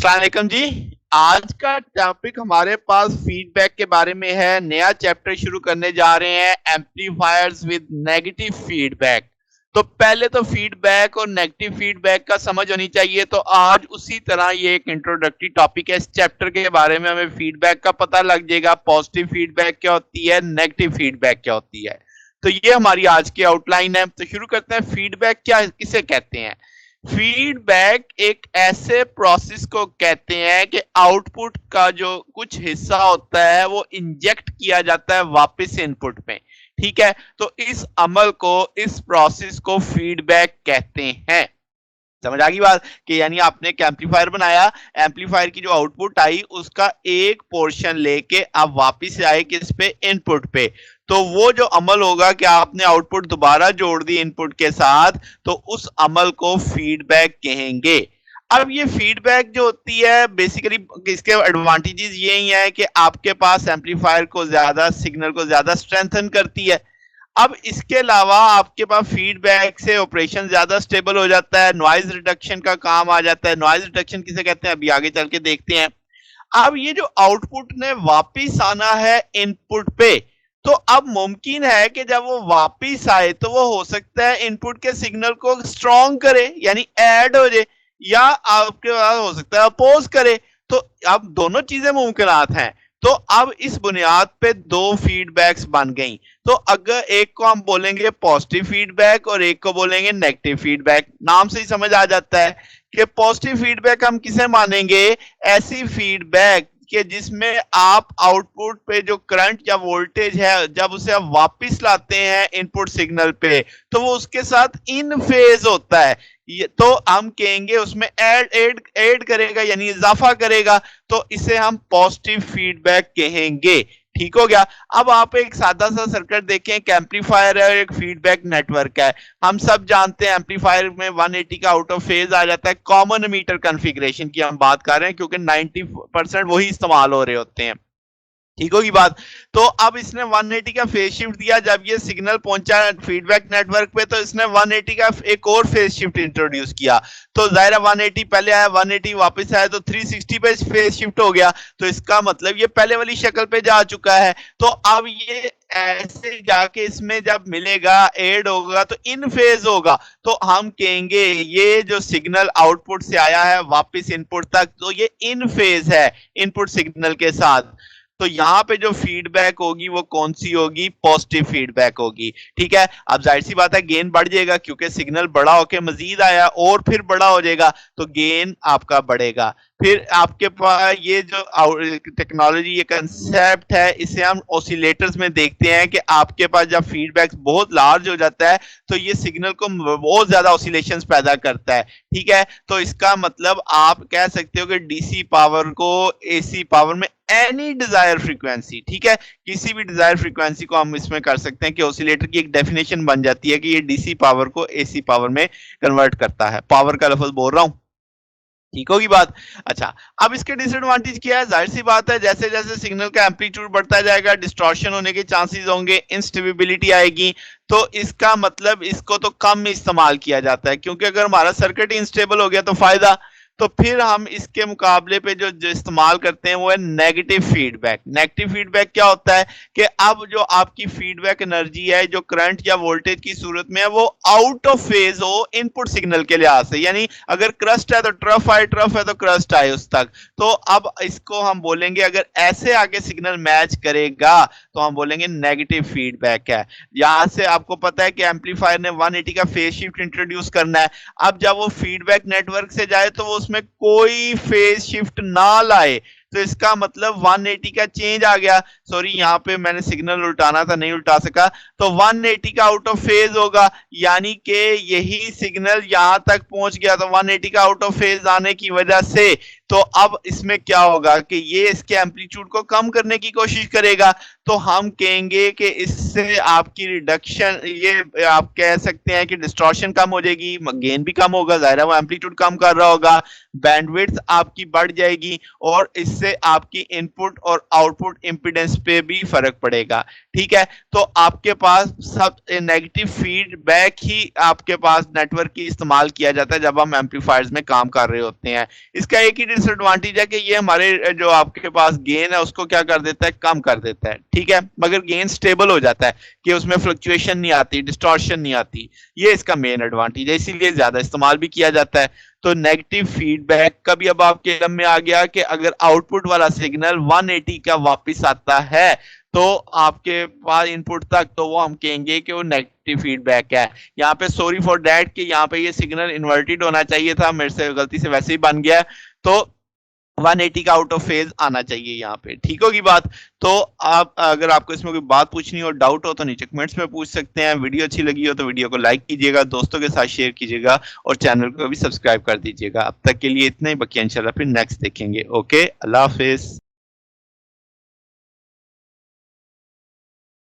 अस्सलाम वालेकुम जी। आज का टॉपिक हमारे पास फीडबैक के बारे में है। नया चैप्टर शुरू करने जा रहे हैं, एम्पलीफायर्स विद नेगेटिव फीडबैक। तो पहले तो फीडबैक और नेगेटिव फीडबैक का समझ होनी चाहिए। तो आज उसी तरह ये एक इंट्रोडक्टरी टॉपिक है। इस चैप्टर के बारे में हमें फीडबैक का पता लग जाएगा, पॉजिटिव फीडबैक क्या होती है, नेगेटिव फीडबैक क्या होती है। तो ये हमारी आज की आउटलाइन है। तो शुरू करते हैं। फीडबैक क्या किसे कहते हैं? फीडबैक एक ऐसे प्रोसेस को कहते हैं कि आउटपुट का जो कुछ हिस्सा होता है वो इंजेक्ट किया जाता है वापस इनपुट में। ठीक है, तो इस अमल को, इस प्रोसेस को फीडबैक कहते हैं। समझ आ गई बात? कि यानी आपने एक एम्पलीफायर बनाया, एम्पलीफायर की जो आउटपुट आई उसका एक पोर्शन लेके आप वापस आए किस पे? इनपुट पे। तो वो जो अमल होगा कि आपने आउटपुट दोबारा जोड़ दी इनपुट के साथ, तो उस अमल को फीडबैक कहेंगे। अब ये फीडबैक जो होती है बेसिकली इसके एडवांटेजेस यही है कि आपके पास एम्पलीफायर को ज्यादा, सिग्नल को ज्यादा स्ट्रेंथन करती है। अब इसके अलावा आपके पास फीडबैक से ऑपरेशन ज्यादा स्टेबल हो जाता है, नॉइज रिडक्शन का काम आ जाता है। नॉइज रिडक्शन किसे कहते हैं अभी आगे चल के देखते हैं। अब ये जो आउटपुट ने वापिस आना है इनपुट पे, तो अब मुमकिन है कि जब वो वापिस आए तो वो हो सकता है इनपुट के सिग्नल को स्ट्रॉन्ग करे, यानी ऐड हो जाए, या आपके पास हो सकता है अपोज करे। तो अब दोनों चीजें मुमकिनात हैं। तो अब इस बुनियाद पे दो फीडबैक्स बन गई। तो अगर एक को हम बोलेंगे पॉजिटिव फीडबैक और एक को बोलेंगे नेगेटिव फीडबैक। नाम से ही समझ आ जाता है कि पॉजिटिव फीडबैक हम किसे मानेंगे? ऐसी फीडबैक कि जिसमें आप आउटपुट पे जो करंट या वोल्टेज है, जब उसे आप वापस लाते हैं इनपुट सिग्नल पे, तो वो उसके साथ इन फेज होता है। तो हम कहेंगे उसमें ऐड करेगा, यानी इजाफा करेगा। तो इसे हम पॉजिटिव फीडबैक कहेंगे। ठीक हो गया। अब आप एक सादा सा सर्किट देखें, एक एम्पलीफायर है और एक फीडबैक नेटवर्क है। हम सब जानते हैं एम्पलीफायर में 180 का आउट ऑफ फेज आ जाता है। कॉमन मीटर कॉन्फ़िगरेशन की हम बात कर रहे हैं क्योंकि 90% वही इस्तेमाल हो रहे होते हैं। ठीक होगी बात? तो अब इसने 180 का फेज शिफ्ट दिया। जब ये सिग्नल पहुंचा फीडबैक नेटवर्क पे, तो इसने 180 का एक और फेज शिफ्ट इंट्रोड्यूस किया। तो जाहिर है 180 पहले आया, 180 वापस आया, तो 360 पे फेज शिफ्ट हो गया। तो इसका मतलब ये पहले वाली शक्ल पे जा चुका है। तो अब ये ऐसे जाके इसमें जब मिलेगा, ऐड होगा, तो इन फेज होगा। तो हम कहेंगे ये जो सिग्नल आउटपुट से आया है वापस इनपुट तक, तो ये इन फेज है इनपुट सिग्नल के साथ। तो यहां पे जो फीडबैक होगी वो कौन सी होगी? पॉजिटिव फीडबैक होगी। ठीक है। अब जाहिर सी बात है गेन बढ़ जाएगा क्योंकि सिग्नल बड़ा होके मजीद आया और फिर बड़ा हो जाएगा, तो गेन आपका बढ़ेगा। फिर आपके पास ये जो टेक्नोलॉजी, ये कंसेप्ट है, इसे हम ऑसिलेटर्स में देखते हैं कि आपके पास जब फीडबैक बहुत लार्ज हो जाता है तो ये सिग्नल को बहुत ज्यादा ऑसिलेशंस पैदा करता है। ठीक है। तो इसका मतलब आप कह सकते हो कि डीसी पावर को एसी पावर में एनी डिजायर फ्रीक्वेंसी, ठीक है, किसी भी डिजायर फ्रीक्वेंसी को हम इसमें कर सकते हैं कि ऑसिलेटर की एक डेफिनेशन बन जाती है कि ये डीसी पावर को एसी पावर में कन्वर्ट करता है। पावर का लफ्ज बोल रहा हूं। ठीक होगी बात? अच्छा, अब इसके डिसएडवांटेज क्या है? जाहिर सी बात है जैसे जैसे सिग्नल का एम्पलीट्यूड बढ़ता जाएगा डिस्टॉर्शन होने के चांसेस होंगे, इंस्टेबिलिटी आएगी। तो इसका मतलब इसको तो कम इस्तेमाल किया जाता है क्योंकि अगर हमारा सर्किट इंस्टेबल हो गया तो फायदा। तो फिर हम इसके मुकाबले पे जो इस्तेमाल करते हैं वो है नेगेटिव फीडबैक। नेगेटिव फीडबैक क्या होता है कि अब जो आपकी फीडबैक एनर्जी है जो करंट या वोल्टेज की सूरत में है वो आउट ऑफ फेज हो इनपुट सिग्नल के लिहाज से, यानी अगर क्रस्ट है तो ट्रफ आए, ट्रफ है तो क्रस्ट आए उस तक। तो अब इसको हम बोलेंगे अगर ऐसे आगे सिग्नल मैच करेगा तो हम बोलेंगे नेगेटिव फीडबैक है। यहां से आपको पता है कि एम्पलीफायर ने 180 का फेज शिफ्ट इंट्रोड्यूस करना है। अब जब वो फीडबैक नेटवर्क से जाए तो वो उसमें कोई फेज शिफ्ट ना लाए, तो इसका मतलब 180 का चेंज आ गया। सॉरी, यहां पे मैंने सिग्नल उल्टाना था, नहीं उल्टा सका। तो 180 का आउट ऑफ फेज होगा, यानी कि यही सिग्नल यहां तक पहुंच गया। तो 180 का आउट ऑफ फेज आने की वजह से तो अब इसमें क्या होगा कि ये इसके एम्पलीट्यूड को कम करने की कोशिश करेगा। तो हम कहेंगे कि इससे आपकी रिडक्शन, ये आप कह सकते हैं कि डिस्टॉर्शन कम हो जाएगी, गेन भी कम होगा, जाहिर है वो एम्पलीट्यूड कम कर रहा होगा, बैंडविड्थ आपकी बढ़ जाएगी और इससे आपकी इनपुट और आउटपुट इंपीडेंस पे भी फर्क पड़ेगा। ठीक है, तो आपके पास सब नेगेटिव फीडबैक ही आपके पास नेटवर्क की इस्तेमाल किया जाता है जब हम एम्पलीफायर्स में काम कर रहे होते हैं। इसका एक ही डिसएडवांटेज है कि ये हमारे जो आपके पास गेन है उसको क्या कर देता है, कम कर देता है। ठीक है, मगर गेन स्टेबल हो जाता है कि उसमें फ्लक्चुएशन नहीं आती, डिस्टॉर्शन नहीं आती। ये इसका मेन एडवांटेज है, इसीलिए ज्यादा इस्तेमाल भी किया जाता है। तो नेगेटिव फीडबैक का भी अब आपके इल्म में आ गया कि अगर आउटपुट वाला सिग्नल 180 का वापस आता है तो आपके पास इनपुट तक, तो वो हम कहेंगे कि वो नेगेटिव फीडबैक है। यहाँ पे सॉरी फॉर दैट कि यहाँ पे ये सिग्नल इन्वर्टेड होना चाहिए था, मेरे से गलती से वैसे ही बन गया। तो 180 का आउट ऑफ फेज आना चाहिए यहाँ पे। ठीक होगी बात। तो आप अगर आपको इसमें कोई बात पूछनी हो, डाउट हो, तो नीचे कमेंट्स में पूछ सकते हैं। वीडियो अच्छी लगी हो तो वीडियो को लाइक कीजिएगा, दोस्तों के साथ शेयर कीजिएगा और चैनल को भी सब्सक्राइब कर दीजिएगा। अब तक के लिए इतना ही, बाकी इंशाल्लाह फिर नेक्स्ट देखेंगे। ओके, अल्लाह हाफिज।